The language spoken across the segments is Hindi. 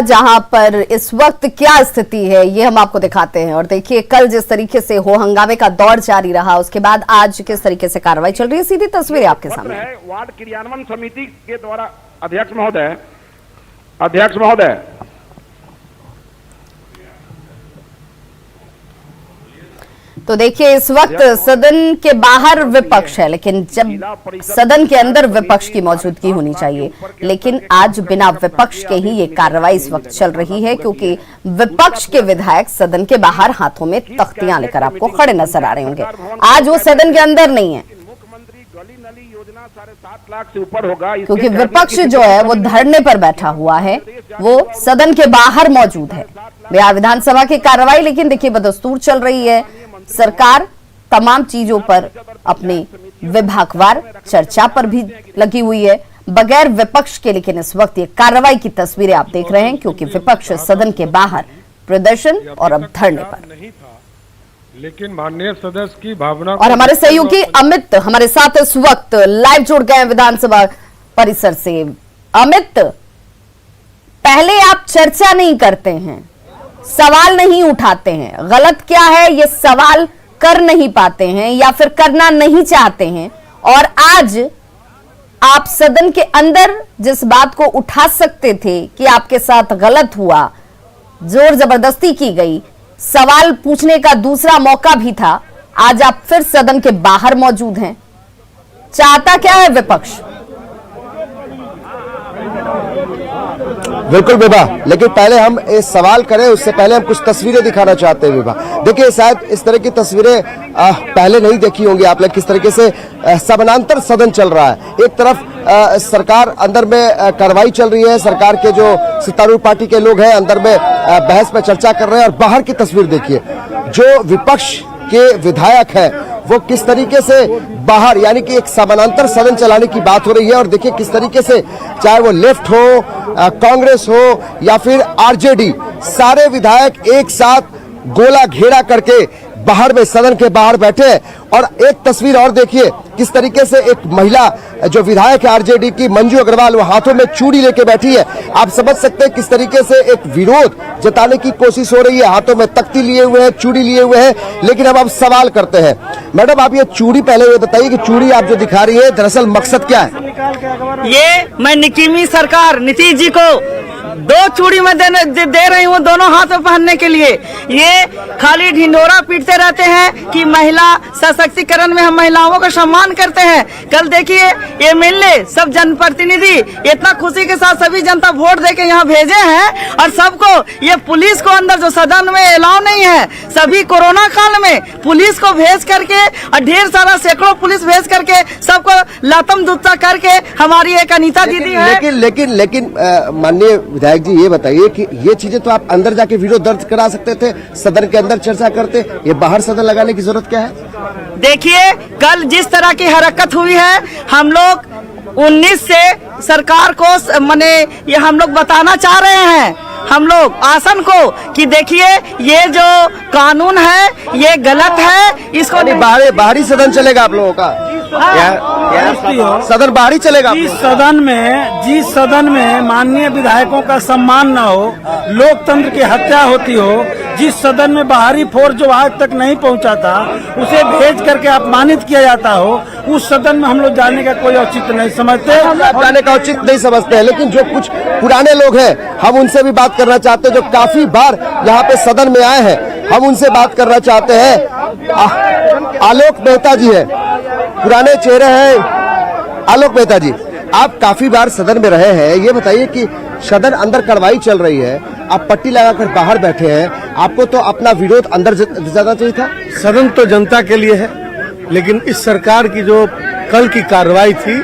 जहां पर इस वक्त क्या स्थिति है ये हम आपको दिखाते हैं। और देखिए कल जिस तरीके से हो हंगामे का दौर जारी रहा, उसके बाद आज किस तरीके से कार्रवाई चल रही है, सीधी तस्वीरें आपके सामने है। वार्ड क्रियान्वयन समिति के द्वारा अध्यक्ष महोदय तो देखिए इस वक्त सदन के बाहर विपक्ष है, लेकिन जब सदन के अंदर विपक्ष की मौजूदगी होनी चाहिए, लेकिन आज बिना विपक्ष के ही ये कार्रवाई इस वक्त चल रही है, क्योंकि विपक्ष के विधायक सदन के बाहर हाथों में तख्तियां लेकर आपको खड़े नजर आ रहे होंगे। आज वो सदन के अंदर नहीं है, योजना 7.5 लाख से ऊपर होगा, क्योंकि विपक्ष जो है वो धरने पर बैठा हुआ है, वो सदन के बाहर मौजूद है। बिहार विधानसभा की कार्रवाई लेकिन देखिए बदस्तूर चल रही है। सरकार तमाम चीजों पर अपने विभागवार चर्चा पर भी लगी हुई है बगैर विपक्ष के। लेकिन इस वक्त ये कार्रवाई की तस्वीरें आप देख रहे हैं, क्योंकि विपक्ष सदन के बाहर प्रदर्शन और अब धरने पर। लेकिन माननीय सदस्य की भावना और हमारे सहयोगी अमित हमारे साथ इस वक्त लाइव जुड़ गए हैं विधानसभा परिसर से। अमित, पहले आप चर्चा नहीं करते हैं, सवाल नहीं उठाते हैं, गलत क्या है ये सवाल कर नहीं पाते हैं या फिर करना नहीं चाहते हैं, और आज आप सदन के अंदर जिस बात को उठा सकते थे कि आपके साथ गलत हुआ, जोर जबरदस्ती की गई, सवाल पूछने का दूसरा मौका भी था, आज आप फिर सदन के बाहर मौजूद हैं। चाहता क्या है विपक्ष? बिल्कुल विभा, लेकिन पहले हम इस सवाल करें उससे पहले हम कुछ तस्वीरें दिखाना चाहते हैं विभा। देखिए शायद इस तरह की तस्वीरें पहले नहीं देखी होंगी आपने, किस तरीके से समानांतर सदन चल रहा है। एक तरफ सरकार अंदर में कार्रवाई चल रही है, सरकार के जो सत्तारूढ़ पार्टी के लोग हैं अंदर में बहस पर चर्चा कर रहे हैं, और बाहर की तस्वीर देखिए जो विपक्ष के विधायक हैं वो किस तरीके से बाहर, यानी कि एक समानांतर सदन चलाने की बात हो रही है। और देखिए किस तरीके से चाहे वो लेफ्ट हो, कांग्रेस हो या फिर आरजेडी, सारे विधायक एक साथ गोला घेरा करके बाहर में सदन के बाहर बैठे हैं। और एक तस्वीर और देखिए किस तरीके से एक महिला जो विधायक है आरजेडी की, मंजू अग्रवाल, वो हाथों में चूड़ी लेके बैठी है। आप समझ सकते हैं किस तरीके से एक विरोध जताने की कोशिश हो रही है, हाथों में तख्ती लिए हुए हैं, चूड़ी लिए हुए हैं। लेकिन अब आप सवाल करते हैं, मैडम आप ये चूड़ी पहले ये बताइए कि चूड़ी आप जो दिखा रही है दरअसल मकसद क्या है? ये मैं निकीमी सरकार नीतीश जी को 2 चूड़ी में दे रही हूँ, दोनों हाथ में पहनने के लिए। ये खाली ढिंढोरा पीटते रहते हैं कि महिला सशक्तिकरण में हम महिलाओं का सम्मान करते हैं। कल देखिए एमएलए सब जनप्रतिनिधि इतना खुशी के साथ सभी जनता वोट देके यहाँ भेजे हैं, और सबको ये पुलिस को अंदर जो सदन में अलाउ नहीं है, सभी कोरोना काल में पुलिस को भेज करके और ढेर सारा सैकड़ों पुलिस भेज करके सबको लातम दुत्ता करके हमारी एक अनीता दीदी है। लेकिन माननीय विधायक जी ये बताइए कि ये चीजें तो आप अंदर जाके विरोध दर्ज करा सकते थे, सदन के अंदर चर्चा करते, ये बाहर सदन लगाने की जरूरत क्या है? देखिए कल जिस तरह की हरकत हुई है, हम लोग 19 से सरकार को माने ये हम लोग बताना चाह रहे हैं, हम लोग आसन को, कि देखिए ये जो कानून है ये गलत है, इसको बाहरी सदन चलेगा आप लोगों का? सदन बाहरी चलेगा? जिस सदन में माननीय विधायकों का सम्मान न हो, लोकतंत्र की हत्या होती हो, जिस सदन में बाहरी फोर्स जो आज तक नहीं पहुंचा था उसे भेज करके अपमानित किया जाता हो, उस सदन में हम लोग जाने का कोई औचित्य नहीं समझते, जाने का औचित्य नहीं समझते हैं। लेकिन जो कुछ पुराने लोग हैं हम उनसे भी बात करना चाहते हैं, जो काफी बार यहाँ पे सदन में आए हैं, हम उनसे बात करना चाहते हैं। आलोक मेहता जी है, पुराने चेहरे हैं। आलोक मेहता जी, आप काफी बार सदन में रहे हैं, ये बताइए कि सदन अंदर कार्रवाई चल रही है, आप पट्टी लगाकर बाहर बैठे हैं, आपको तो अपना विरोध अंदर जाना चाहिए था। सदन तो जनता के लिए है, लेकिन इस सरकार की जो कल की कार्रवाई थी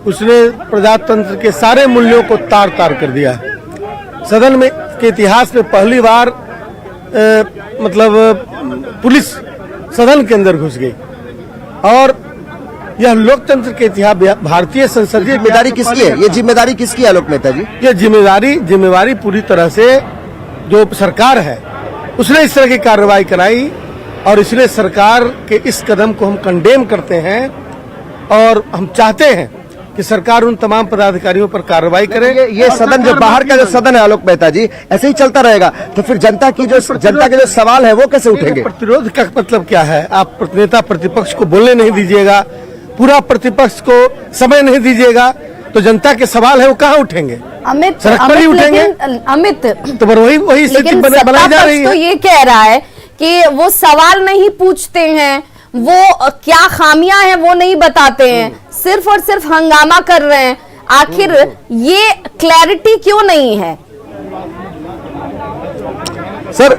उसने प्रजातंत्र के सारे मूल्यों को तार तार कर दिया है। सदन में के इतिहास में पहली बार पुलिस सदन के अंदर घुस गई, और यह लोकतंत्र के इतिहास, भारतीय संसदीय जिम्मेदारी किसकी है? ये जिम्मेदारी किसकी है आलोक मेहता जी? ये जिम्मेवारी पूरी तरह से जो सरकार है उसने इस तरह की कार्रवाई कराई, और इसलिए सरकार के इस कदम को हम कंडेम करते हैं, और हम चाहते हैं कि कि सरकार उन तमाम पदाधिकारियों पर कार्रवाई करे। ये सदन जो बाहर का जो सदन है आलोक मेहता जी, ऐसे ही चलता रहेगा तो फिर जनता के जो सवाल है वो कैसे उठेंगे? प्रतिरोध का मतलब क्या है? आप नेता प्रतिपक्ष को बोलने नहीं दीजिएगा, पूरा प्रतिपक्ष को समय नहीं दीजिएगा, तो जनता के सवाल है वो कहाँ उठेंगे? अमित, सड़क पर ही उठेंगे। अमित, तो वही स्थिति लेकिन बनाई जा रही तो है। ये कह रहा है कि वो सवाल नहीं पूछते हैं, वो क्या खामियां हैं वो नहीं बताते हैं, सिर्फ और सिर्फ हंगामा कर रहे हैं। आखिर ये क्लैरिटी क्यों नहीं है? सर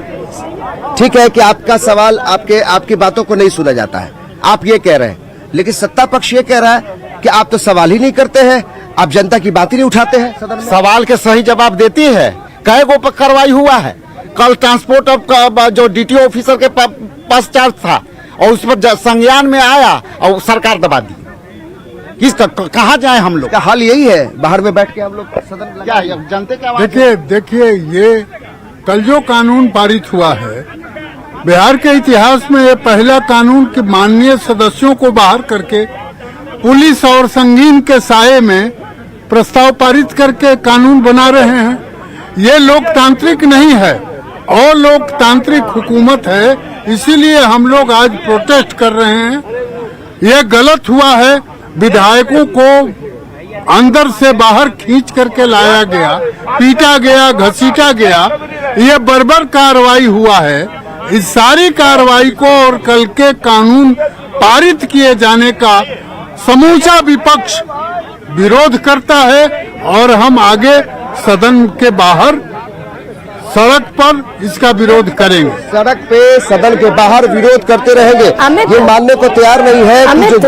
ठीक है कि आपका सवाल आपकी बातों को नहीं सुना जाता है, आप ये कह रहे हैं, लेकिन सत्ता पक्ष ये कह रहा है कि आप तो सवाल ही नहीं करते हैं, आप जनता की बात ही नहीं उठाते हैं सदन में। सवाल के सही जवाब देती है। कई गो पर कार्रवाई हुआ है। कल ट्रांसपोर्ट का जो डीटीओ ऑफिसर के पास चार्ज था और उस पर संज्ञान में आया और सरकार दबा दी। किस कहाँ जाए हम लोग? क्या हाल यही है? बाहर में बैठ के हम लोग सदन क्या जनते क्या? देखिए ये कल जो कानून पारित हुआ है, बिहार के इतिहास में ये पहला कानून कि माननीय सदस्यों को बाहर करके पुलिस और संगीन के साये में प्रस्ताव पारित करके कानून बना रहे हैं। ये लोकतांत्रिक नहीं है और लोकतांत्रिक हुकूमत है, इसीलिए हम लोग आज प्रोटेस्ट कर रहे हैं। ये गलत हुआ है, विधायकों को अंदर से बाहर खींच करके लाया गया, पीटा गया, घसीटा गया, ये बर्बर कार्रवाई हुआ है। इस सारी कार्रवाई को और कल के कानून पारित किए जाने का समूचा विपक्ष विरोध करता है और हम आगे सदन के बाहर सड़क पर इसका विरोध करेंगे। सड़क पे सदन के बाहर विरोध करते रहेंगे। ये मानने को तैयार नहीं है। अमित,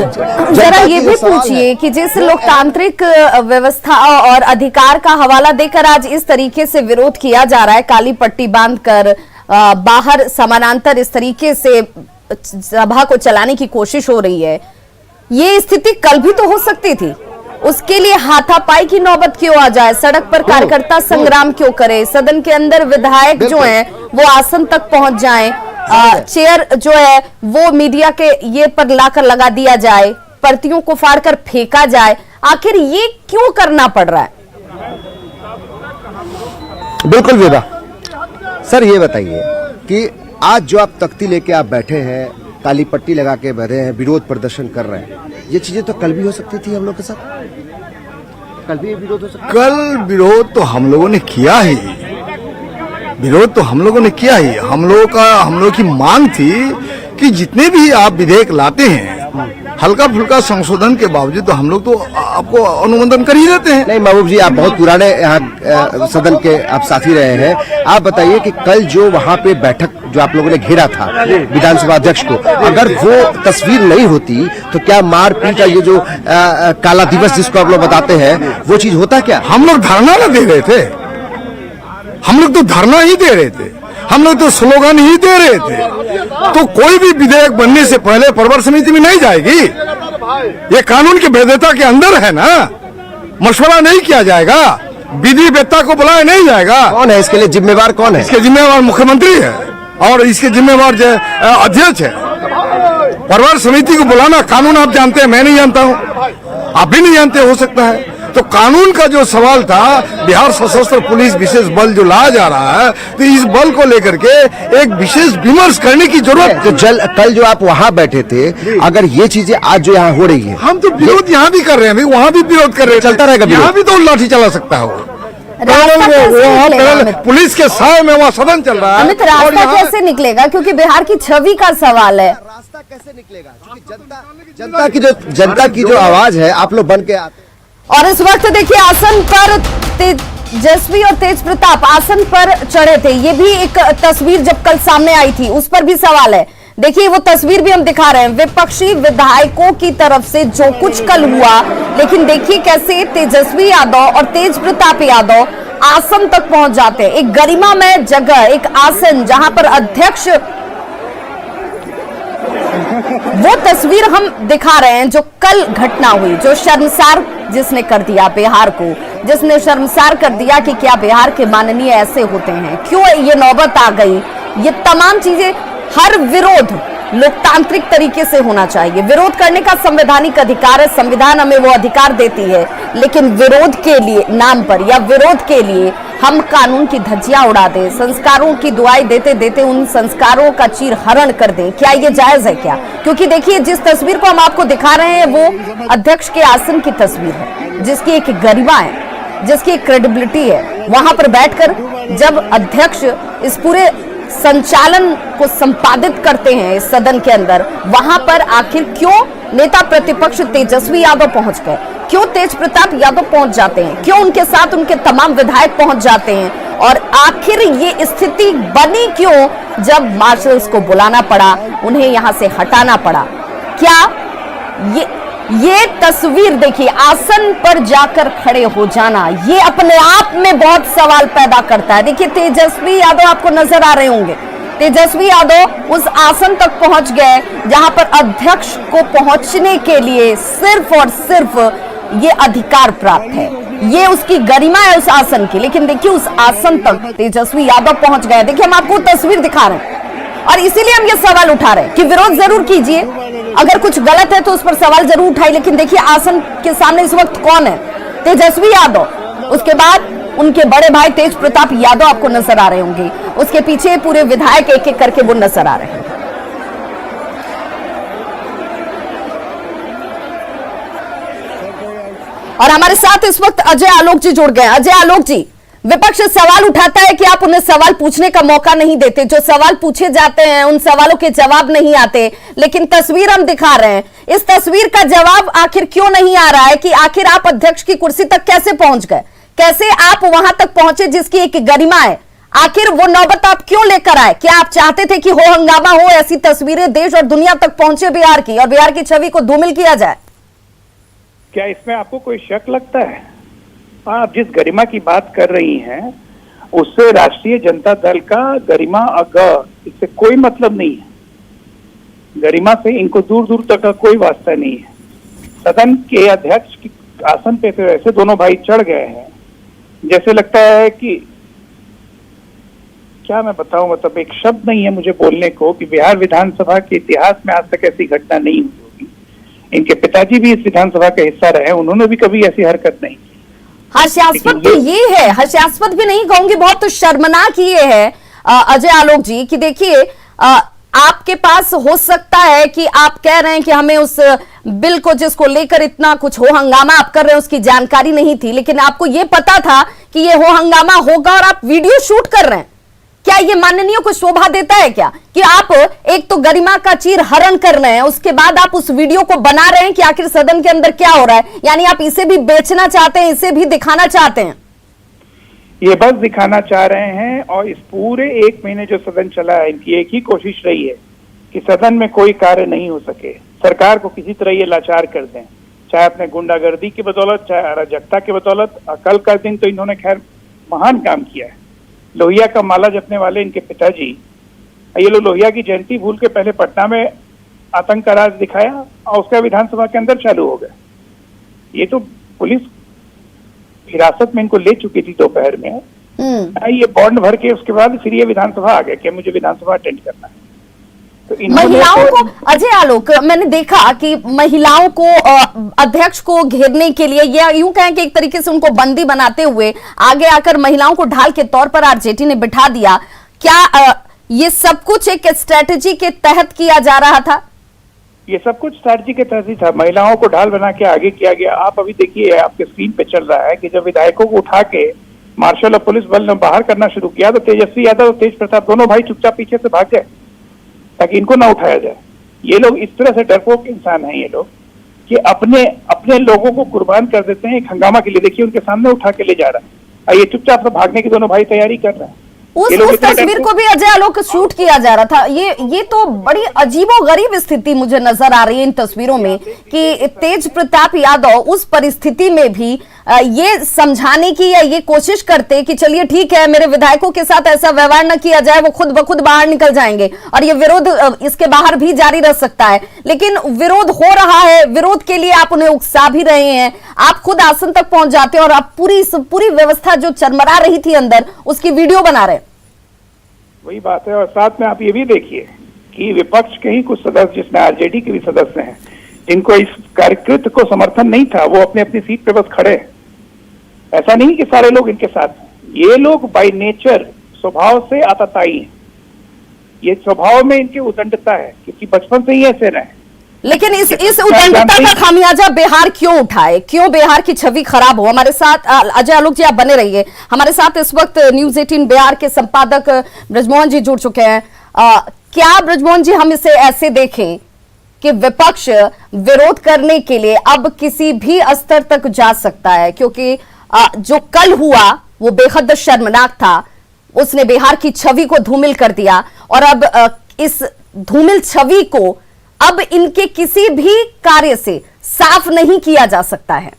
जरा ये भी पूछिए कि जिस लोकतांत्रिक व्यवस्था और अधिकार का हवाला देकर आज इस तरीके से विरोध किया जा रहा है, काली पट्टी बांधकर बाहर समानांतर इस तरीके से सभा को चलाने की कोशिश हो रही है, ये स्थिति कल भी तो हो सकती थी। उसके लिए हाथापाई की नौबत क्यों आ जाए? सड़क पर कार्यकर्ता संग्राम क्यों करे? सदन के अंदर विधायक जो हैं वो आसन तक पहुंच जाएं, चेयर जो है वो मीडिया के ये पर लाकर लगा दिया जाए, पर्तियों को फाड़कर फेंका जाए। आखिर ये क्यों करना पड़ रहा है? बिल्कुल विभा सर, ये बताइए कि आज जो आप तख्ती लेके आप बैठे हैं, काली पट्टी लगा के बैठे हैं, विरोध प्रदर्शन कर रहे हैं, ये चीजें तो कल भी हो सकती थी हम लोग के साथ। कल भी ये विरोध हो सकता। कल विरोध तो हम लोगों ने किया ही, विरोध तो हम लोगों ने किया ही। हम लोगों की मांग थी कि जितने भी आप विधेयक लाते हैं हल्का फुल्का संशोधन के बावजूद तो हम लोग तो आपको अनुमोदन कर ही देते हैं। नहीं महबूब जी, आप बहुत पुराने यहाँ सदन के आप साथी रहे हैं, आप बताइए कि कल जो वहाँ पे बैठक जो आप लोगों ने घेरा था विधानसभा अध्यक्ष को, अगर वो तस्वीर नहीं होती तो क्या मारपीट ये जो काला दिवस जिसको आप लोग बताते हैं वो चीज होता क्या? हम लोग धरना ना दे रहे थे, हम लोग तो धरना ही दे रहे थे, हम लोग तो स्लोगन ही दे रहे थे। तो कोई भी विधेयक बनने से पहले प्रवर समिति में नहीं जाएगी? ये कानून की वैधता के अंदर है ना, मशवरा नहीं किया जाएगा, विधि वेत्ता को बुलाया नहीं जाएगा। कौन है इसके लिए जिम्मेवार? कौन है इसके जिम्मेवार? मुख्यमंत्री है और इसके जिम्मेवार अध्यक्ष है। प्रवर समिति को बुलाना कानून आप जानते हैं, मैं नहीं जानता हूँ, आप भी नहीं जानते, हो सकता है। तो कानून का जो सवाल था, बिहार सशस्त्र पुलिस विशेष बल जो लाया जा रहा है, तो इस बल को लेकर के एक विशेष विमर्श करने की जरूरत। तो कल जो आप वहाँ बैठे थे, अगर ये चीजें आज जो यहाँ हो रही है, हम तो विरोध यहाँ भी कर रहे हैं, वहाँ भी विरोध कर रहे हैं, चलता रहेगा। यहाँ भी तो लाठी चला सकता है पुलिस के साय में वहाँ सदन चल रहा है। अमित, रास्ता कैसे निकलेगा? क्योंकि बिहार की छवि का सवाल है। रास्ता कैसे निकलेगा? क्योंकि जनता की जो आवाज है, आप लोग बन के आते। और इस वक्त देखिए आसन पर तेजस्वी और तेज प्रताप आसन पर चढ़े थे, ये भी एक तस्वीर जब कल सामने आई थी उस पर भी सवाल है। देखिए वो तस्वीर भी हम दिखा रहे हैं, विपक्षी विधायकों की तरफ से जो कुछ कल हुआ, लेकिन देखिए कैसे तेजस्वी यादव और तेज प्रताप यादव आसन तक पहुंच जाते हैं। एक गरिमामय जगह, एक आसन जहां पर अध्यक्ष, वो तस्वीर हम दिखा रहे हैं जो कल घटना हुई, जो शर्मसार जिसने कर दिया बिहार को, जिसने शर्मसार कर दिया कि क्या बिहार के माननीय ऐसे होते हैं, क्यों ये नौबत आ गई, ये तमाम चीजें, हर विरोध लोकतांत्रिक तरीके से होना चाहिए। विरोध करने का संवैधानिक अधिकार है, संविधान हमें वो अधिकार देती है, लेकिन विरोध के लिए नाम पर या विरोध के लिए हम कानून की धज्जियां उड़ा दें, संस्कारों की दुआई देते देते उन संस्कारों का चीरहरण कर दें, क्या ये जायज है क्या? क्योंकि देखिए, जिस तस्वीर को हम आपको दिखा रहे हैं वो अध्यक्ष के आसन की तस्वीर है, जिसकी एक गरिमा है, जिसकी एक क्रेडिबिलिटी है। वहां पर बैठकर जब अध्यक्ष इस पूरे संचालन को संपादित करते हैं इस सदन के अंदर, वहां पर आखिर क्यों नेता प्रतिपक्ष तेजस्वी यादव पहुंच गए, क्यों तेज प्रताप यादव पहुंच जाते हैं, क्यों उनके साथ उनके तमाम विधायक पहुंच जाते हैं, और आखिर ये स्थिति बनी क्यों जब मार्शल्स को बुलाना पड़ा, उन्हें यहां से हटाना पड़ा? क्या ये तस्वीर देखिए, आसन पर जाकर खड़े हो जाना, ये अपने आप में बहुत सवाल पैदा करता है। देखिए, तेजस्वी यादव आपको नजर आ रहे होंगे, तेजस्वी यादव उस आसन तक पहुंच गए जहां पर अध्यक्ष को पहुंचने के लिए सिर्फ और सिर्फ ये अधिकार प्राप्त है, ये उसकी गरिमा है उस आसन की। लेकिन देखिए, उस आसन तक तेजस्वी यादव पहुंच गए। देखिए, हम आपको तस्वीर दिखा रहे हैं और इसीलिए हम ये सवाल उठा रहे हैं कि विरोध जरूर कीजिए, अगर कुछ गलत है तो उस पर सवाल जरूर उठाइए। लेकिन देखिए, आसन के सामने इस वक्त कौन है? तेजस्वी यादव, उसके बाद उनके बड़े भाई तेज प्रताप यादव आपको नजर आ रहे होंगे, उसके पीछे पूरे विधायक एक एक करके वो नजर आ रहे हैं। और हमारे साथ इस वक्त अजय आलोक जी जुड़ गए। अजय आलोक जी, विपक्ष सवाल उठाता है कि आप उन्हें सवाल पूछने का मौका नहीं देते, जो सवाल पूछे जाते हैं उन सवालों के जवाब नहीं आते, लेकिन तस्वीर हम दिखा रहे हैं, इस तस्वीर का जवाब आखिर क्यों नहीं आ रहा है कि आखिर आप अध्यक्ष की कुर्सी तक कैसे पहुंच गए, कैसे आप वहां तक पहुंचे जिसकी एक गरिमा है? आखिर वो नौबत आप क्यों लेकर आए? क्या आप चाहते थे कि हो हंगामा हो, ऐसी तस्वीरें देश और दुनिया तक पहुंचे बिहार की, और बिहार की छवि को धूमिल किया जाए? क्या इसमें आपको कोई शक लगता है? आप जिस गरिमा की बात कर रही हैं उससे राष्ट्रीय जनता दल का गरिमा इससे कोई मतलब नहीं है। गरिमा से इनको दूर दूर तक का कोई वास्ता नहीं है। सदन के अध्यक्ष की आसन पे तो ऐसे दोनों भाई चढ़ गए हैं जैसे लगता है कि, क्या मैं बताऊं, मतलब एक शब्द नहीं है मुझे बोलने को कि बिहार विधानसभा के इतिहास में आज तक ऐसी घटना नहीं हुई होगी। इनके पिताजी भी इस विधानसभा का हिस्सा रहे, उन्होंने भी कभी ऐसी हरकत नहीं। हास्यास्पद तो ये है, हास्यास्पद भी नहीं कहूंगी, बहुत तो शर्मनाक ये है अजय आलोक जी कि देखिए, आपके पास हो सकता है कि आप कह रहे हैं कि हमें उस बिल को जिसको लेकर इतना कुछ हो हंगामा आप कर रहे हैं उसकी जानकारी नहीं थी, लेकिन आपको ये पता था कि ये हो हंगामा होगा और आप वीडियो शूट कर रहे हैं। क्या ये माननीयों को शोभा देता है क्या कि आप एक तो गरिमा का चीर हरण कर रहे हैं, उसके बाद आप उस वीडियो को बना रहे हैं कि आखिर सदन के अंदर क्या हो रहा है? यानी आप इसे भी बेचना चाहते हैं, इसे भी दिखाना चाहते हैं? ये बस दिखाना चाह रहे हैं। और इस पूरे 1 महीने जो सदन चला है, इनकी एक ही कोशिश रही है कि सदन में कोई कार्य नहीं हो सके, सरकार को किसी तरह ये लाचार कर दें, चाहे अपने गुंडागर्दी की बदौलत, चाहे अराजकता की बदौलत। कल का दिन तो इन्होंने खैर महान काम किया है। लोहिया का माला जपने वाले इनके पिताजी, ये लोग लोहिया की जयंती भूल के पहले पटना में आतंक का राज दिखाया और उसका विधानसभा के अंदर चालू हो गया। ये तो पुलिस हिरासत में इनको ले चुकी थी दोपहर में, ये बॉन्ड भर के उसके बाद फिर ये विधानसभा आ गया कि मुझे विधानसभा अटेंड करना है। तो महिलाओं को, अजय आलोक, मैंने देखा कि महिलाओं को अध्यक्ष को घेरने के लिए, या यूं कहें कि एक तरीके से उनको बंदी बनाते हुए आगे आकर महिलाओं को ढाल के तौर पर आरजेडी ने बिठा दिया। क्या ये सब कुछ एक स्ट्रेटेजी के तहत किया जा रहा था? ये सब कुछ स्ट्रेटजी के तहत ही था। महिलाओं को ढाल बना के आगे किया गया। आप अभी देखिए, आपके स्क्रीन पे चल रहा है कि जब विधायकों को उठा के मार्शल और पुलिस बल ने बाहर करना शुरू किया तो तेजस्वी यादव और तेज प्रताप दोनों भाई चुपचाप पीछे से भाग गए ताकि इनको ना उठाया जाए। ये लोग इस तरह से डरपोक इंसान हैं ये लोग कि अपने लोगों को कुर्बान कर देते हैं एक हंगामा के लिए। देखिए, उनके सामने उठा के ले जा रहा है और ये चुपचाप से भागने की दोनों भाई तैयारी कर रहे हैं। उस तस्वीर को भी अजय आलोक शूट किया जा रहा था। ये तो बड़ी अजीबोगरीब स्थिति मुझे नजर आ रही है इन तस्वीरों में कि तेज प्रताप यादव उस परिस्थिति में भी ये समझाने की या ये कोशिश करते कि चलिए ठीक है, मेरे विधायकों के साथ ऐसा व्यवहार न किया जाए, वो खुद ब खुद बाहर निकल जाएंगे और ये विरोध इसके बाहर भी जारी रह सकता है। लेकिन विरोध हो रहा है, विरोध के लिए आप उन्हें उकसा भी रहे हैं, आप खुद आसन तक पहुंच जाते हैं और आप पूरी व्यवस्था जो चरमरा रही थी अंदर उसकी वीडियो बना रहे हैं। वही बात है। और साथ में आप ये भी देखिए कि विपक्ष के ही कुछ सदस्य, जिसमें आरजेडी के भी सदस्य हैं, जिनको इस कार्यकृत को समर्थन नहीं था, वो अपने अपनी सीट पे बस खड़े हैं। ऐसा नहीं कि सारे लोग इनके साथ हैं। ये लोग बाय नेचर स्वभाव से आतताई हैं। ये स्वभाव में इनकी उदंडता है, क्योंकि बचपन से ही ऐसे रहे। लेकिन इस उदंडता का खामियाजा बिहार क्यों उठाए? क्यों बिहार की छवि खराब हो? हमारे साथ अजय आलोक जी, आप बने रहिए। हमारे साथ इस वक्त न्यूज 18 बिहार के संपादक ब्रजमोहन जी जुड़ चुके हैं। क्या ब्रजमोहन जी हम इसे ऐसे देखें कि विपक्ष विरोध करने के लिए अब किसी भी स्तर तक जा सकता है? क्योंकि जो कल हुआ वो बेहद शर्मनाक था। उसने बिहार की छवि को धूमिल कर दिया और अब इस धूमिल छवि को अब इनके किसी भी कार्य से साफ नहीं किया जा सकता है।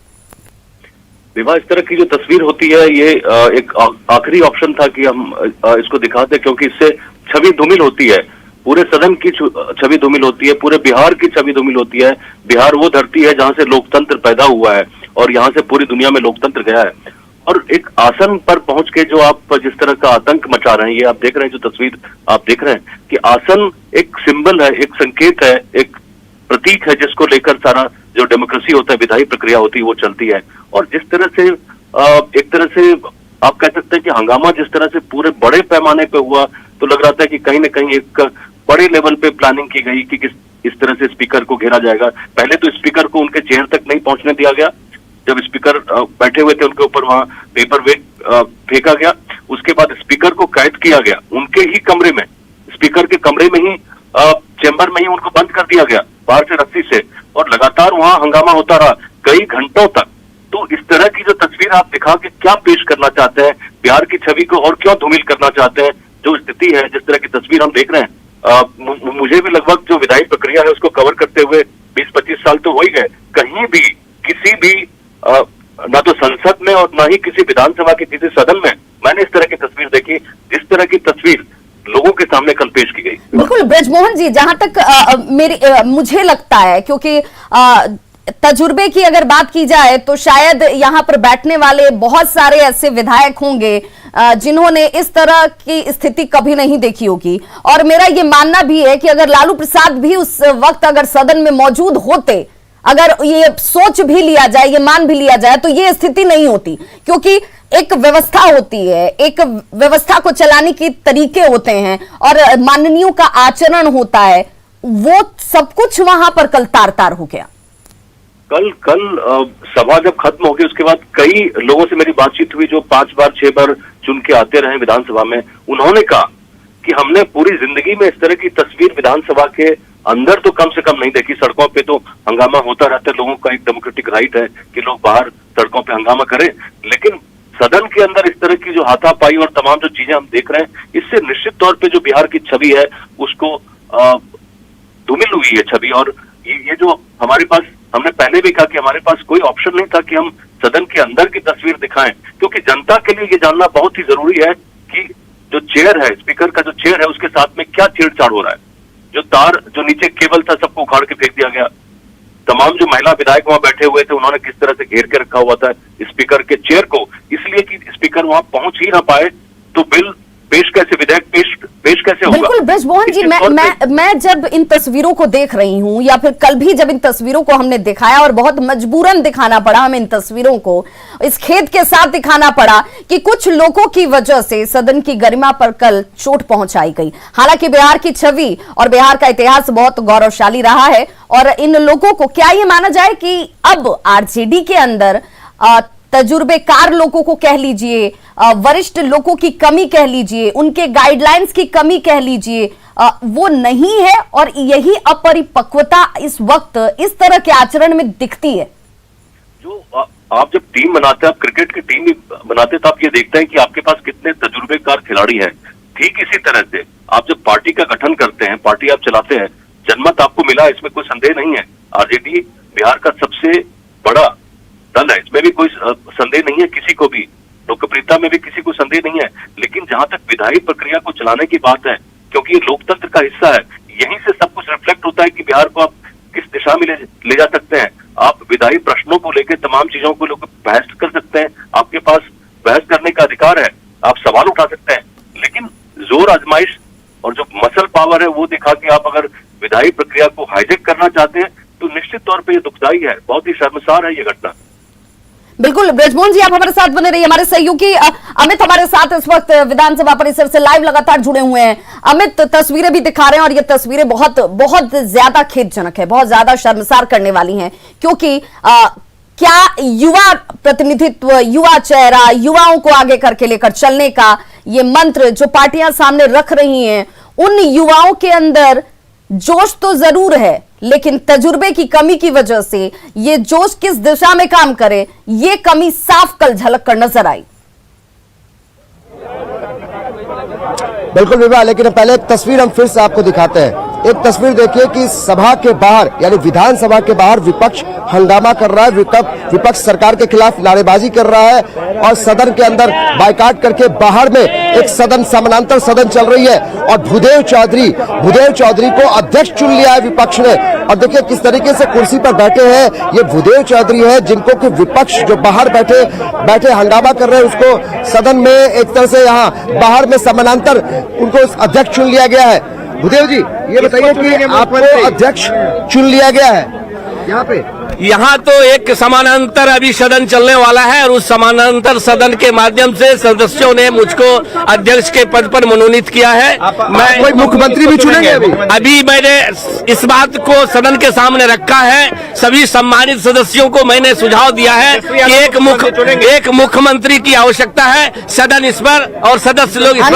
विवाह, इस तरह की जो तस्वीर होती है ये एक आखिरी ऑप्शन था कि हम इसको दिखाते, क्योंकि इससे छवि धूमिल होती है, पूरे सदन की छवि धूमिल होती है, पूरे बिहार की छवि धूमिल होती है। बिहार वो धरती है जहां से लोकतंत्र पैदा हुआ है और यहां से पूरी दुनिया में लोकतंत्र गया है। और एक आसन पर पहुंच के जो आप जिस तरह का आतंक मचा रहे हैं, ये आप देख रहे हैं, जो तस्वीर आप देख रहे हैं कि आसन एक सिंबल है, एक संकेत है, एक प्रतीक है, जिसको लेकर सारा जो डेमोक्रेसी होता है, विधायी प्रक्रिया होती है, वो चलती है। और जिस तरह से एक तरह से आप कह सकते हैं कि हंगामा जिस तरह से पूरे बड़े पैमाने पे हुआ, तो लग रहा था कि कहीं ना कहीं एक बड़े लेवल पे प्लानिंग की गई कि किस तरह से स्पीकर को घेरा जाएगा। पहले तो स्पीकर को उनके चेयर तक नहीं पहुंचने दिया गया। जब स्पीकर बैठे हुए थे उनके ऊपर वहां पेपर वेट फेंका गया। उसके बाद स्पीकर को कैद किया गया उनके ही कमरे में, स्पीकर के कमरे में ही, चेंबर में ही उनको बंद कर दिया गया बाहर से रस्सी से, और लगातार वहां हंगामा होता रहा कई घंटों तक। तो इस तरह की जो तस्वीर आप दिखा के क्या पेश करना चाहते हैं बिहार की छवि को, और क्यों धूमिल करना चाहते हैं? जो स्थिति है, जिस तरह की तस्वीर हम देख रहे हैं, मुझे भी लगभग जो विधायी प्रक्रिया है उसको कवर करते हुए 20-25 साल तो हो ही गए। कहीं भी किसी भी ना तो संसद में और ना ही किसी विधानसभा के किसी सदन में मैंने इस तरह की तस्वीर देखी, जिस तरह की तस्वीर लोगों के सामने कल पेश की गई। बिल्कुल ब्रजमोहन जी, जहां तक मुझे लगता है, क्योंकि तजुर्बे की अगर बात की जाए तो शायद यहां पर बैठने वाले बहुत सारे ऐसे विधायक होंगे जिन्होंने इस तरह की स्थिति कभी नहीं देखी होगी। और मेरा ये मानना भी है कि अगर लालू प्रसाद भी उस वक्त अगर सदन में मौजूद होते, अगर ये सोच भी लिया जाए, ये मान भी लिया जाए, तो ये स्थिति नहीं होती। क्योंकि एक व्यवस्था होती है, एक व्यवस्था को चलाने के तरीके होते हैं और माननीयों का आचरण होता है। वो सब कुछ वहां पर कल तार-तार हो गया। कल सभा जब खत्म हो गई उसके बाद कई लोगों से मेरी बातचीत हुई जो 5 बार 6 बार चुन के आते रहे विधानसभा में। उन्होंने कहा कि हमने पूरी जिंदगी में इस तरह की तस्वीर विधानसभा के अंदर तो कम से कम नहीं देखी। सड़कों पे तो हंगामा होता रहता है, लोगों का एक डेमोक्रेटिक राइट है कि लोग बाहर सड़कों पे हंगामा करें, लेकिन सदन के अंदर इस तरह की जो हाथापाई और तमाम जो चीजें हम देख रहे हैं, इससे निश्चित तौर पे जो बिहार की छवि है उसको धूमिल हुई है छवि। और ये जो हमारे पास, हमने पहले भी कहा कि हमारे पास कोई ऑप्शन नहीं था कि हम सदन के अंदर की तस्वीर दिखाएं, क्योंकि जनता के लिए ये जानना बहुत ही जरूरी है कि जो चेयर है, स्पीकर का जो चेयर है, उसके साथ में क्या छेड़छाड़ हो रहा है। जो तार, जो नीचे केबल था, सबको उखाड़ के फेंक दिया गया। तमाम जो महिला विधायक वहां बैठे हुए थे, उन्होंने किस तरह से घेर के रखा हुआ था स्पीकर के चेयर को, इसलिए कि स्पीकर वहां पहुंच ही ना पाए। तो बिल पेश कैसे, विधेयक पेश कैसे होगा? बिल्कुल ब्रजमोहन जी, मैं जब इन तस्वीरों को देख रही हूं, या फिर कल भी जब इन तस्वीरों को हमने दिखाया, और बहुत मजबूरन दिखाना पड़ा हमें इन तस्वीरों को, इस खेद के साथ दिखाना पड़ा कि कुछ लोगों की वजह से सदन की गरिमा पर कल चोट पहुंचाई गई। हालांकि बिहार की छवि और बिहार का इतिहास बहुत गौरवशाली रहा है, और इन लोगों को क्या ये माना जाए कि अब आरजेडी के अंदर तजुर्बेकार लोगों को कह लीजिए, वरिष्ठ लोगों की कमी कह लीजिए, उनके गाइडलाइंस की कमी कह लीजिए, वो नहीं है, और यही अपरिपक्वता इस वक्त इस तरह के आचरण में दिखती है। जो आप जब टीम बनाते हैं, आप क्रिकेट की टीम बनाते हैं, तो आप ये देखते हैं कि आपके पास कितने तजुर्बेकार खिलाड़ी हैं। ठीक इसी तरह से आप जब पार्टी का गठन करते हैं, पार्टी आप चलाते हैं, जनमत आपको मिला, इसमें कोई संदेह नहीं है। आरजेडी बिहार का सबसे बड़ा दल है, इसमें भी कोई संदेह नहीं है किसी को भी, लोकप्रियता में भी किसी को संदेह नहीं है। लेकिन जहां तक विधायी प्रक्रिया को चलाने की बात है, क्योंकि ये लोकतंत्र का हिस्सा है, यहीं से सब कुछ रिफ्लेक्ट होता है कि बिहार को आप किस दिशा में ले जा सकते हैं। आप विधायी प्रश्नों को लेकर तमाम चीजों को लेकर बहस कर सकते हैं, आपके पास बहस करने का अधिकार है, आप सवाल उठा सकते हैं, लेकिन जोर आजमाइश और जो मसल पावर है वो दिखा के आप अगर विधायी प्रक्रिया को हाईजेक करना चाहते हैं तो निश्चित तौर पे ये दुखदाई है, बहुत ही शर्मसार है ये घटना। बिल्कुल ब्रजमोहन जी, आप हमारे साथ बने रहिए। हमारे सहयोगी अमित हमारे साथ इस वक्त विधानसभा परिसर से लाइव लगातार जुड़े हुए हैं। अमित, तस्वीरें भी दिखा रहे हैं और ये तस्वीरें बहुत बहुत ज्यादा खेदजनक है, बहुत ज्यादा शर्मसार करने वाली हैं, क्योंकि क्या युवा प्रतिनिधित्व, युवा चेहरा, युवाओं को आगे करके लेकर चलने का ये मंत्र जो पार्टियां सामने रख रही हैं, उन युवाओं के अंदर जोश तो जरूर है, लेकिन तजुर्बे की कमी की वजह से ये जोश किस दिशा में काम करे, ये कमी साफ कल झलक कर नजर आई। बिल्कुल विवाह, लेकिन पहले एक तस्वीर हम फिर से आपको दिखाते हैं। एक तस्वीर देखिए कि सभा के बाहर यानी विधानसभा के बाहर विपक्ष हंगामा कर रहा है, विपक्ष सरकार के खिलाफ नारेबाजी कर रहा है और सदन के अंदर बाइकाट करके बाहर में एक सदन समानांतर सदन चल रही है और भूदेव चौधरी को अध्यक्ष चुन लिया है विपक्ष ने। और देखिए किस तरीके से कुर्सी पर बैठे हैं, ये भूदेव चौधरी है जिनको कि विपक्ष जो बाहर बैठे हंगामा कर रहे हैं उसको सदन में एक तरह से यहाँ बाहर में समानांतर उनको अध्यक्ष चुन लिया गया है। भूदेव जी, ये बताइए कि आपको अध्यक्ष चुन लिया गया है यहाँ तो एक समानांतर अभी सदन चलने वाला है और उस समानांतर सदन के माध्यम से सदस्यों ने मुझको अध्यक्ष के पद पर मनोनीत किया है। मैं कोई मुख्यमंत्री भी चुनेंगे अभी मैंने इस बात को सदन के सामने रखा है। सभी सम्मानित सदस्यों को मैंने सुझाव दिया है कि एक मुख्यमंत्री की आवश्यकता है। सदन इस पर और सदस्य लोग इस पर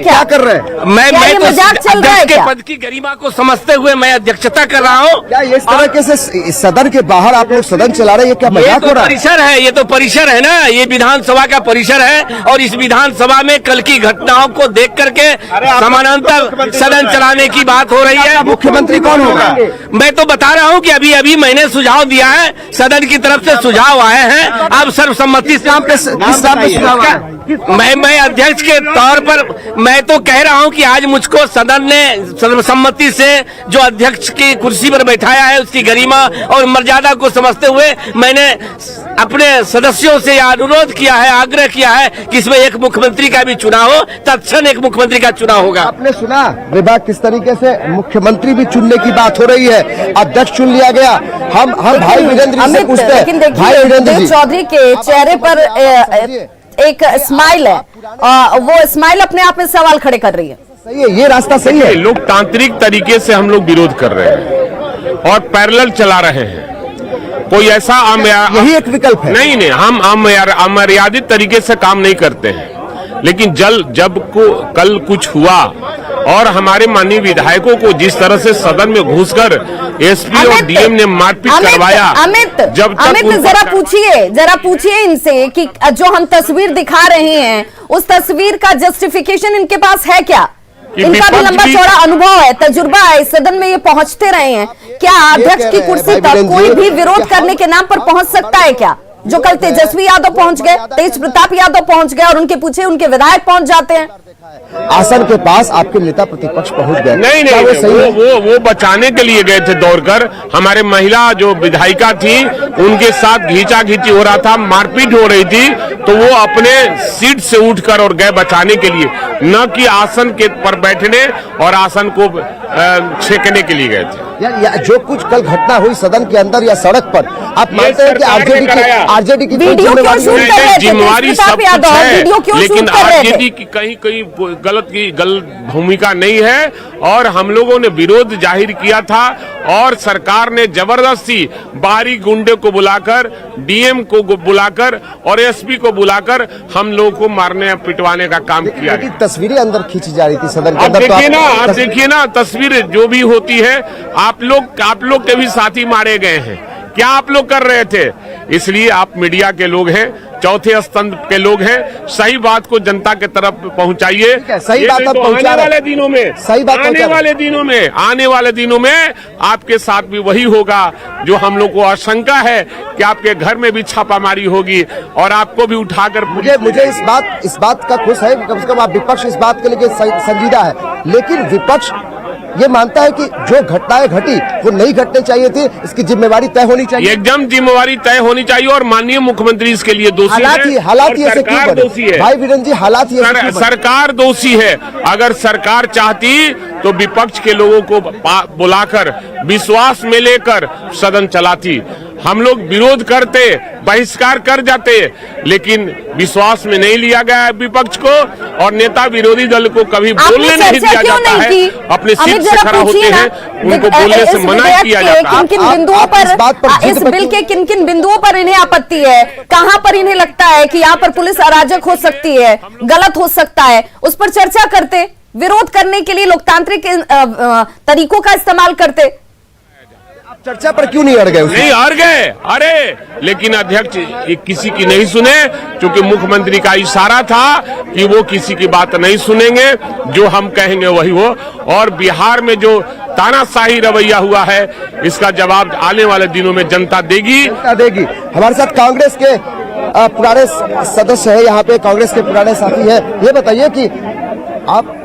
क्या कर रहे हैं? मैं तो अध्यक्ष के पद की गरिमा को समझते हुए मैं अध्यक्षता कर रहा हूँ। क्या इस तरह से सदन के बाहर आप लोग सदन चला रहे हैं, ये क्या मजाक हो रहा है? परिसर है, ये तो परिसर है ना, ये विधानसभा का परिसर है और इस विधानसभा में कल की घटनाओं को देख करके समानांतर सदन चलाने की बात हो रही है। मुख्यमंत्री कौन होगा? मैं तो बता रहा हूँ कि अभी मैंने सुझाव दिया है, सदन की तरफ से सुझाव आए हैं। अब सर्वसम्मति मैं अध्यक्ष के तौर पर मैं तो कह रहा हूं कि आज मुझको सदन ने सर्वसम्मति से जो अध्यक्ष की कुर्सी पर बैठाया है उसकी गरिमा और मर्यादा को समझते हुए मैंने अपने सदस्यों से अनुरोध किया है, आग्रह किया है कि इसमें एक मुख्यमंत्री का भी चुनाव हो, तत्क्षण एक मुख्यमंत्री का चुनाव होगा। आपने सुना विभाग किस तरीके से मुख्यमंत्री भी चुनने की बात हो रही है, अध्यक्ष चुन लिया गया। हम भाई वीरेंद्र जी से पूछते हैं, भाई वीरेंद्र जी, चौधरी के चेहरे पर एक स्माइल है, वो स्माइल अपने आप में सवाल खड़े कर रही है। सही है, ये रास्ता सही है। लोकतांत्रिक तरीके से हम लोग विरोध कर रहे हैं और पैरेलल चला रहे हैं। कोई ऐसा यही एक विकल्प है। नहीं, हम अमर्यादित तरीके से काम नहीं करते हैं, लेकिन जब कल कुछ हुआ और हमारे माननीय विधायकों को जिस तरह से सदन में घुसकर एसपी और डीएम ने मारपीट करवाया। अमित जरा पूछिए इनसे कि जो हम तस्वीर दिखा रहे हैं उस तस्वीर का जस्टिफिकेशन इनके पास है क्या? इनका भी लंबा चौड़ा अनुभव है, तजुर्बा है, सदन में ये पहुंचते रहे हैं। क्या अध्यक्ष की कुर्सी तक कोई भी विरोध करने के नाम पर पहुंच सकता है क्या? जो कल तेजस्वी यादव पहुंच गए, तेज प्रताप यादव पहुंच गए और उनके पीछे उनके विधायक पहुंच जाते हैं। आसन के पास आपके नेता प्रतिपक्ष पहुंच गए। नहीं, वो बचाने के लिए गए थे दौड़कर। हमारे महिला जो विधायिका थी उनके साथ घींचा-घींची हो रहा था, मारपीट हो रही थी, तो वो अपने सीट से उठकर और गए बचाने के लिए, न कि आसन के पर बैठने और आसन को छेकने के लिए गए थे। या जो कुछ कल घटना हुई सदन के अंदर या सड़क पर, आप मानते हैं कि आरजेडी की जिम्मेवारी सब कुछ है, लेकिन आरजेडी की कहीं गलत भूमिका नहीं है और हम लोगों ने विरोध जाहिर किया था और सरकार ने जबरदस्ती बाहरी गुंडे को बुलाकर, डीएम को बुलाकर और एसपी को बुलाकर हम लोगों को मारने पिटवाने का काम किया। तस्वीरें अंदर खींची जा रही थी सदन के अंदर। आप देखिए ना तस्वीर जो भी होती है, आप लोग के भी साथी मारे गए हैं। क्या आप लोग कर रहे थे? इसलिए आप मीडिया के लोग हैं, चौथे स्तंभ के लोग हैं, सही बात को जनता के तरफ पहुंचाइए। सही बात तो आने वाले दिनों में, सही बात आने वाले दिनों में आपके साथ भी वही होगा जो हम लोग को आशंका है कि आपके घर में भी छापामारी होगी और आपको भी उठाकर। मुझे इस बात का खुश है, कम से कम आप विपक्ष इस बात के लिए संजीदा है, लेकिन विपक्ष ये मानता है कि जो घटनाएं घटी वो नहीं घटनी चाहिए थी, इसकी जिम्मेवारी तय होनी चाहिए। एकदम जिम्मेवारी तय होनी चाहिए और माननीय मुख्यमंत्री इसके लिए दोषी है। हालात ही ऐसे क्यों बने? दोषी है भाई वीरेंद्र जी, हालात ही ऐसे क्यों बने? सरकार दोषी है। अगर सरकार चाहती तो विपक्ष के लोगों को बुलाकर विश्वास में लेकर सदन चलाती। हम लोग विरोध करते, बहिष्कार कर जाते, लेकिन विश्वास में नहीं लिया गया है विपक्ष को, और नेता विरोधी दल को कभी बोलने नहीं दिया जाता है। अपने सीट से खड़ा होते हैं, उनको बोलने से मना किया जाता है। किन बिंदुओं पर इस बिल के किन बिंदुओं पर इन्हें आपत्ति है, कहां पर इन्हें लगता है कि यहाँ पर पुलिस अराजक हो सकती है, गलत हो सकता है, उस पर चर्चा करते, विरोध करने के लिए लोकतांत्रिक तरीकों का इस्तेमाल करते। चर्चा पर क्यों नहीं अड़ गए? नहीं अड़ गए, अरे लेकिन अध्यक्ष किसी की नहीं सुने, क्योंकि मुख्यमंत्री का इशारा था कि वो किसी की बात नहीं सुनेंगे, जो हम कहेंगे वही हो। और बिहार में जो तानाशाही रवैया हुआ है, इसका जवाब आने वाले दिनों में जनता देगी। हमारे साथ कांग्रेस के पुराने सदस्य है, यहाँ पे कांग्रेस के पुराने साथी है। ये बताइए कि आप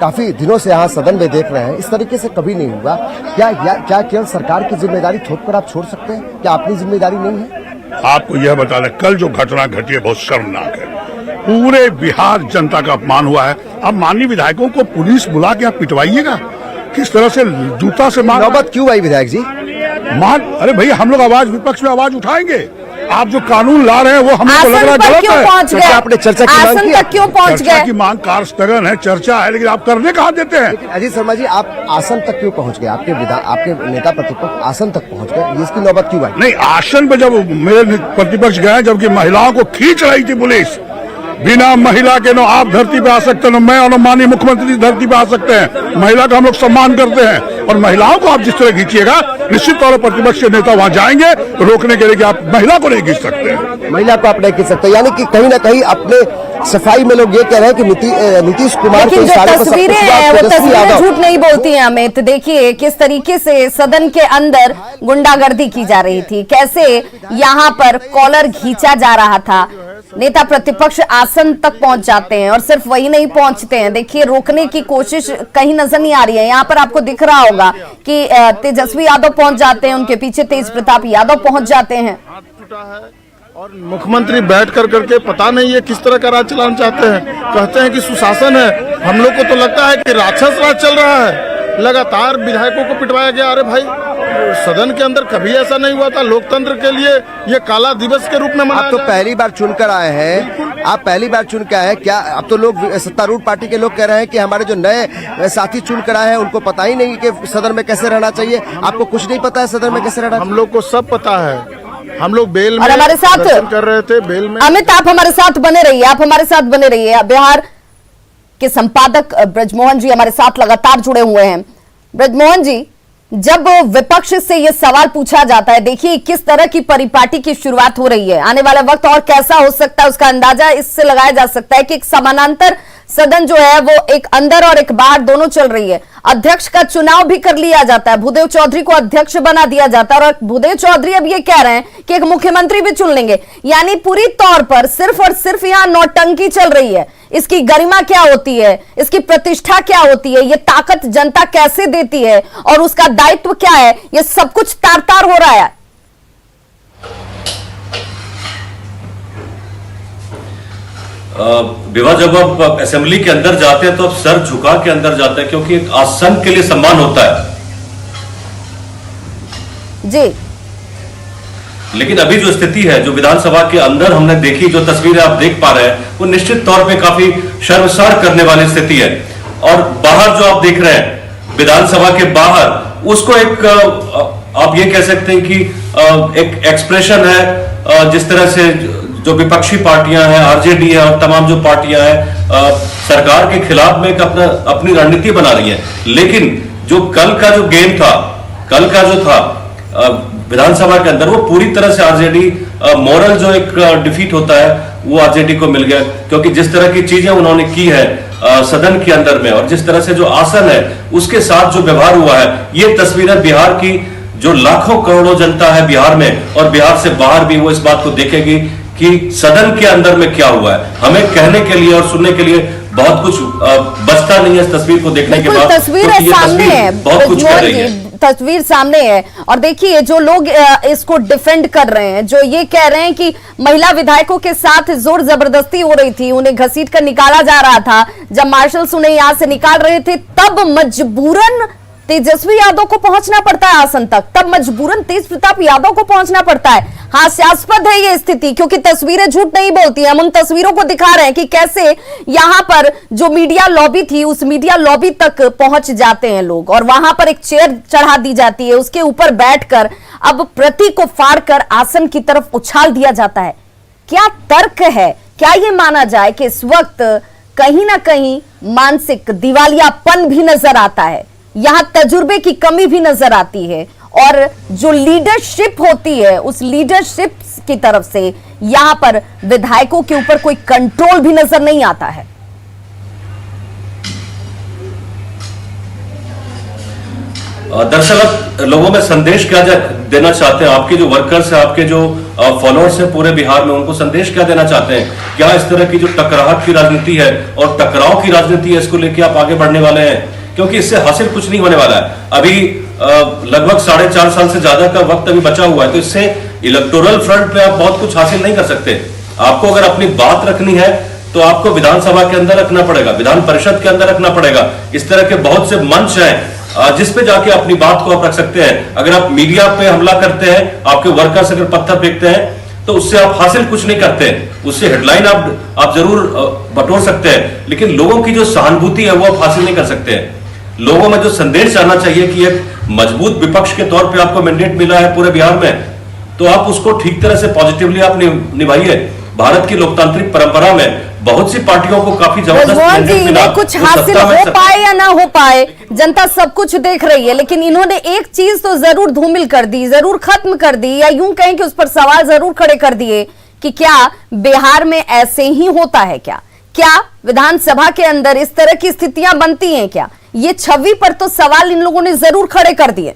काफी दिनों से यहाँ सदन में देख रहे हैं, इस तरीके से कभी नहीं हुआ। क्या केवल सरकार की जिम्मेदारी थोप कर आप छोड़ सकते हैं? क्या अपनी जिम्मेदारी नहीं है? आपको यह बता दें, कल जो घटना घटी है बहुत शर्मनाक है। पूरे बिहार जनता का अपमान हुआ है। अब माननीय विधायकों को पुलिस बुला के आप पिटवाइएगा, किस तरह से जूता से मार। नौबत क्यों आई विधायक जी? अरे भैया, हम लोग आवाज विपक्ष में आवाज उठाएंगे। आप जो कानून ला रहे हैं वो हमको लग रहा है गलत है। आपने चर्चा की मांग की? तक क्यों पहुंच गए? चर्चा की मांग कार्यस्थगन है, चर्चा है, लेकिन आप करने कहाँ देते हैं? अजीत शर्मा जी, आप आसन तक क्यों पहुंच गए? आपके नेता प्रतिपक्ष आसन तक पहुंच गए, इसकी नौबत क्यों आई? नहीं, आसन पे जब मेरे प्रतिपक्ष गए, जबकि महिलाओं को खींच रही थी पुलिस, बिना महिला के न आप धरती पे आ सकते, न मैं और न माननीय मुख्यमंत्री धरती पे आ सकते हैं। महिला का हम लोग सम्मान करते हैं, और महिलाओं को आप जिस तरह खींचिएगा, निश्चित तौर पर प्रतिपक्ष के नेता वहां जाएंगे रोकने के लिए कि आप महिला को नहीं खींच सकते हैं। महिला को आप नहीं खींच सकते, यानी कि कहीं ना कहीं अपने सफाई में लोग ये कह रहे हैं कि नीतीश कुमार की तस्वीरें हैं वो तस्वीरें झूठ नहीं बोलती हैं। अमित, देखिए किस तरीके से सदन के अंदर गुंडागर्दी की जा रही थी, कैसे यहाँ पर कॉलर खींचा जा रहा था, नेता प्रतिपक्ष आसन तक पहुंच जाते हैं, और सिर्फ वही नहीं पहुंचते हैं, देखिए रोकने की कोशिश कहीं नजर नहीं आ रही है। यहाँ पर आपको दिख रहा होगा कि तेजस्वी यादव पहुंच जाते हैं, उनके पीछे तेज प्रताप यादव पहुंच जाते हैं। और मुख्यमंत्री बैठ करके पता नहीं है किस तरह का राज चलाना चाहते हैं। कहते हैं कि सुशासन है, हम लोग को तो लगता है कि राक्षस राज चल रहा है। लगातार विधायकों को पिटवाया गया। अरे भाई, सदन के अंदर कभी ऐसा नहीं हुआ था। लोकतंत्र के लिए ये काला दिवस के रूप में मनाया। आप तो पहली बार चुनकर आए हैं, आप पहली बार चुन के आए हैं। क्या अब तो लोग सत्तारूढ़ पार्टी के लोग कह रहे हैं कि हमारे जो नए साथी चुनकर आए हैं उनको पता ही नहीं कि सदन में कैसे रहना चाहिए। आपको कुछ नहीं पता है सदन में कैसे रहना? हम लोग को सब पता है। हम लोग बेल में हमारे साथ कर रहे थे, बेल में। अमित, आप हमारे साथ बने रहिए, आप हमारे साथ बने रहिए। बिहार के संपादक ब्रजमोहन जी हमारे साथ लगातार जुड़े हुए हैं। ब्रजमोहन जी, जब विपक्ष से यह सवाल पूछा जाता है, देखिए किस तरह की परिपाटी की शुरुआत हो रही है, आने वाला वक्त और कैसा हो सकता है उसका अंदाजा इससे लगाया जा सकता है कि एक समानांतर सदन जो है वो एक अंदर और एक बाहर दोनों चल रही है। अध्यक्ष का चुनाव भी कर लिया जाता है, भूदेव चौधरी को अध्यक्ष बना दिया जाता है, और भूदेव चौधरी अब ये कह रहे हैं कि एक मुख्यमंत्री भी चुन लेंगे। यानी पूरी तौर पर सिर्फ और सिर्फ यहाँ नौटंकी चल रही है। इसकी गरिमा क्या होती है, इसकी प्रतिष्ठा क्या होती है, ये ताकत जनता कैसे देती है और उसका दायित्व क्या है, ये सब कुछ तार तार हो रहा है। विवाह, जब आप असेंबली के अंदर जाते हैं तो आप सर झुका के अंदर जाते हैं, क्योंकि एक आसन के लिए सम्मान होता है जी। लेकिन अभी जो स्थिति है, जो विधानसभा के अंदर हमने देखी, जो तस्वीरें आप देख पा रहे हैं, वो निश्चित तौर पे काफी शर्मसार करने वाली स्थिति है। और बाहर जो आप देख रहे हैं, विधानसभा के बाहर, उसको एक आप ये कह सकते हैं कि एक एक्सप्रेशन है, जिस तरह से जो विपक्षी पार्टियां हैं, आरजेडी है और तमाम जो पार्टियां हैं, सरकार के खिलाफ में अपनी रणनीति बना रही है। लेकिन जो कल का जो गेम था, कल का जो था विधानसभा के अंदर, वो पूरी तरह से आरजेडी मॉरल जो एक डिफीट होता है वो आरजेडी को मिल गया, क्योंकि जिस तरह की चीजें उन्होंने की है सदन के अंदर में, और जिस तरह से जो आसन है उसके साथ जो व्यवहार हुआ है, ये तस्वीरें बिहार की जो लाखों करोड़ों जनता है बिहार में और बिहार से बाहर भी, वो इस बात को देखेगी कि सदन के अंदर में क्या हुआ है। हमें कहने के लिए और सुनने के लिए बहुत कुछ बचता नहीं है इस तस्वीर को देखने के बाद। तस्वीर सामने है, बहुत कुछ कर रही है, तस्वीर सामने है। और देखिए जो लोग इसको डिफेंड कर रहे हैं, जो ये कह रहे हैं कि महिला विधायकों के साथ जोर जबरदस्ती हो रही थी, उन्हें घसीट कर निकाला जा रहा था, जब मार्शल्स उन्हें यहां से निकाल रहे थे तब मजबूरन तेजस्वी यादव को पहुंचना पड़ता है आसन तक, तब मजबूरन तेज प्रताप यादव को पहुंचना पड़ता है। हास्यास्पद है ये स्थिति, क्योंकि तस्वीरें झूठ नहीं बोलती। हम उन तस्वीरों को दिखा रहे हैं कि कैसे यहां पर जो मीडिया लॉबी थी, उस मीडिया लॉबी तक पहुंच जाते हैं लोग, और वहां पर एक चेयर चढ़ा दी जाती है, उसके ऊपर बैठकर अब प्रतीक को फाड़कर आसन की तरफ उछाल दिया जाता है। क्या तर्क है? क्या ये माना जाए कि इस वक्त कहीं ना कहीं मानसिक दिवालियापन भी नजर आता है, यहां तजुर्बे की कमी भी नजर आती है, और जो लीडरशिप होती है उस लीडरशिप की तरफ से यहां पर विधायकों के ऊपर कोई कंट्रोल भी नजर नहीं आता है? दरअसल लोगों में संदेश क्या देना चाहते हैं? आपके जो वर्कर्स हैं, आपके जो फॉलोअर्स हैं पूरे बिहार में, उनको संदेश क्या देना चाहते हैं? क्या इस तरह की जो टकराहट की राजनीति है और टकराव की राजनीति है, इसको लेके आप आगे बढ़ने वाले हैं? क्योंकि इससे हासिल कुछ नहीं होने वाला है। अभी लगभग 4.5 साल से ज्यादा का वक्त अभी बचा हुआ है, तो इससे इलेक्टोरल फ्रंट पे आप बहुत कुछ हासिल नहीं कर सकते। आपको अगर अपनी बात रखनी है तो आपको विधानसभा के अंदर रखना पड़ेगा, विधान परिषद के अंदर रखना पड़ेगा। इस तरह के बहुत से मंच हैं जिस पे जाके अपनी बात को आप रख सकते हैं। अगर आप मीडिया पे हमला करते हैं, आपके वर्कर्स अगर पत्थर फेंकते हैं, तो उससे आप हासिल कुछ नहीं करते। उससे हेडलाइन आप जरूर बटोर सकते हैं, लेकिन लोगों की जो सहानुभूति है वो आप हासिल नहीं कर सकते हैं। लोगों में जो संदेश जाना चाहिए कि एक मजबूत विपक्ष के तौर पे आपको मैंडेट मिला है पूरे बिहार में, तो आप उसको ठीक तरह से पॉजिटिवली आप निभाइए। भारत की लोकतांत्रिक परंपरा में बहुत सी पार्टियों को काफी जबरदस्त मैंडेट मिला। कुछ हासिल हो पाए या ना हो पाए, जनता सब कुछ देख रही है, लेकिन इन्होंने एक चीज तो जरूर धूमिल कर दी, जरूर खत्म कर दी, या यूं कहें कि उस पर सवाल जरूर खड़े कर दिए कि क्या बिहार में ऐसे ही होता है? क्या विधानसभा के अंदर इस तरह की स्थितियां बनती हैं? क्या ये छवि पर तो सवाल इन लोगों ने जरूर खड़े कर दिए।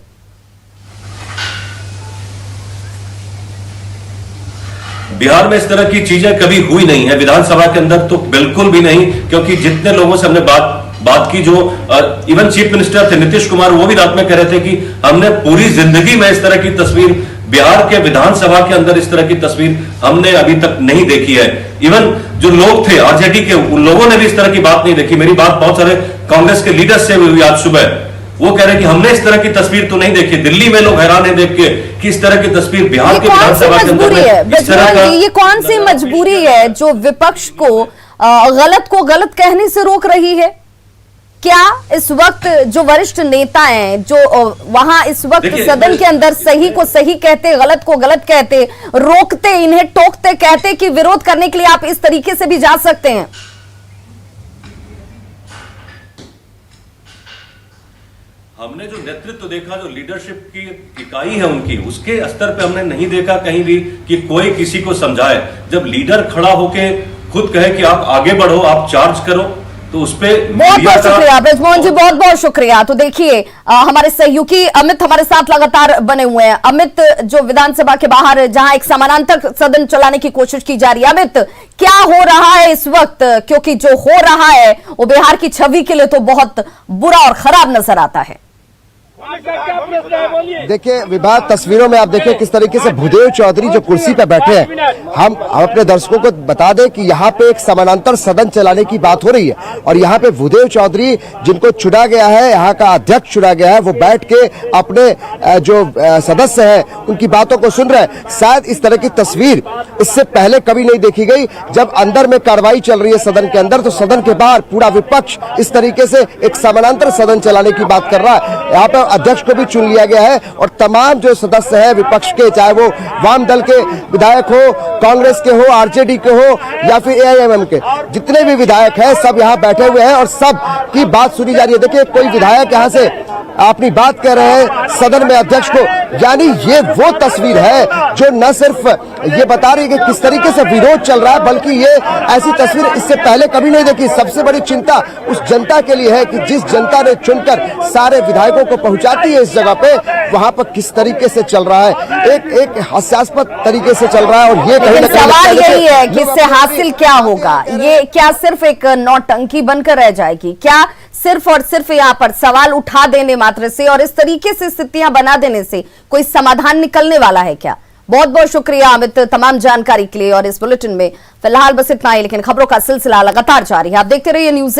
बिहार में इस तरह की चीजें कभी हुई नहीं है, विधानसभा के अंदर तो बिल्कुल भी नहीं। क्योंकि जितने लोगों से हमने बात की, जो इवन चीफ मिनिस्टर थे नीतीश कुमार, वो भी रात में कह रहे थे कि हमने पूरी जिंदगी में इस तरह की तस्वीर बिहार के विधानसभा के अंदर इस तरह की तस्वीर हमने अभी तक नहीं देखी है। इवन जो लोग थे आरजेडी के, उन लोगों ने भी इस तरह की बात नहीं देखी। मेरी बात बहुत सारे कांग्रेस के लीडर्स से हुई आज सुबह, वो कह रहे कि हमने इस तरह की तस्वीर तो नहीं देखी। दिल्ली में लोग हैरान है देख के कि इस तरह की तस्वीर बिहार के विधानसभा के अंदर इस तरह का। ये कौन सी मजबूरी है जो विपक्ष को गलत कहने से रोक रही है? क्या इस वक्त जो वरिष्ठ नेता हैं, जो वहां इस वक्त सदन के अंदर सही को सही कहते, गलत को गलत कहते, रोकते, इन्हें टोकते, कहते कि विरोध करने के लिए आप इस तरीके से भी जा सकते हैं? हमने जो नेतृत्व देखा, जो लीडरशिप की इकाई है उनकी, उसके स्तर पे हमने नहीं देखा कहीं भी कि कोई किसी को समझाए। जब लीडर खड़ा होके खुद कहे कि आप आगे बढ़ो, आप चार्ज करो, तो उस पे बहुत शुक्रिया ब्रजमोहन जी, बहुत शुक्रिया। तो देखिए हमारे सहयोगी अमित हमारे साथ लगातार बने हुए हैं। अमित, जो विधानसभा के बाहर जहां एक समानांतर सदन चलाने की कोशिश की जा रही है, अमित क्या हो रहा है इस वक्त? क्योंकि जो हो रहा है वो बिहार की छवि के लिए तो बहुत बुरा और खराब नजर आता है। देखिए विवाद तस्वीरों में आप देखिए किस तरीके से भूदेव चौधरी जो कुर्सी पर बैठे हैं, हम अपने दर्शकों को बता दें कि यहाँ पे एक समानांतर सदन चलाने की बात हो रही है, और यहाँ पे भूदेव चौधरी जिनको चुना गया है, यहाँ का अध्यक्ष चुना गया है, वो बैठ के अपने जो सदस्य हैं उनकी बातों को सुन रहे हैं। शायद इस तरह की तस्वीर इससे पहले कभी नहीं देखी गई। जब अंदर में कार्रवाई चल रही है सदन के अंदर, तो सदन के बाहर पूरा विपक्ष इस तरीके से एक समानांतर सदन चलाने की बात कर रहा है। यहाँ पे अध्यक्ष को भी चुन लिया गया है, और तमाम जो सदस्य हैं विपक्ष के, चाहे वो वाम दल के विधायक हो, कांग्रेस के हो, आरजेडी के हो, या फिर एआईएमएम के, जितने भी विधायक हैं सब यहाँ बैठे हुए हैं और सब की बात सुनी जा रही है। देखिए कोई विधायक यहाँ से अपनी बात कह रहे हैं सदन में अध्यक्ष को। यानी ये वो तस्वीर है जो न सिर्फ ये बता रही है कि किस तरीके से विरोध चल रहा है, बल्कि ये ऐसी तस्वीर इससे पहले कभी नहीं देखी। सबसे बड़ी चिंता उस जनता के लिए है कि जिस जनता ने चुनकर सारे विधायकों को पहुंचाती है इस जगह पे, वहां पर किस तरीके से चल रहा है, एक हास्यास्पद तरीके से चल रहा है। और ये कहीं सवाल यही है कि इससे हासिल क्या होगा? ये क्या सिर्फ एक नौटंकी बनकर रह जाएगी? क्या सिर्फ और सिर्फ यहाँ पर सवाल उठा देने मात्र से और इस तरीके से स्थितियां बना देने से कोई समाधान निकलने वाला है क्या? बहुत बहुत शुक्रिया अमित तमाम जानकारी के लिए। और इस बुलेटिन में फिलहाल बस इतना ही, लेकिन खबरों का सिलसिला लगातार जारी है। आप देखते रहिए न्यूज़।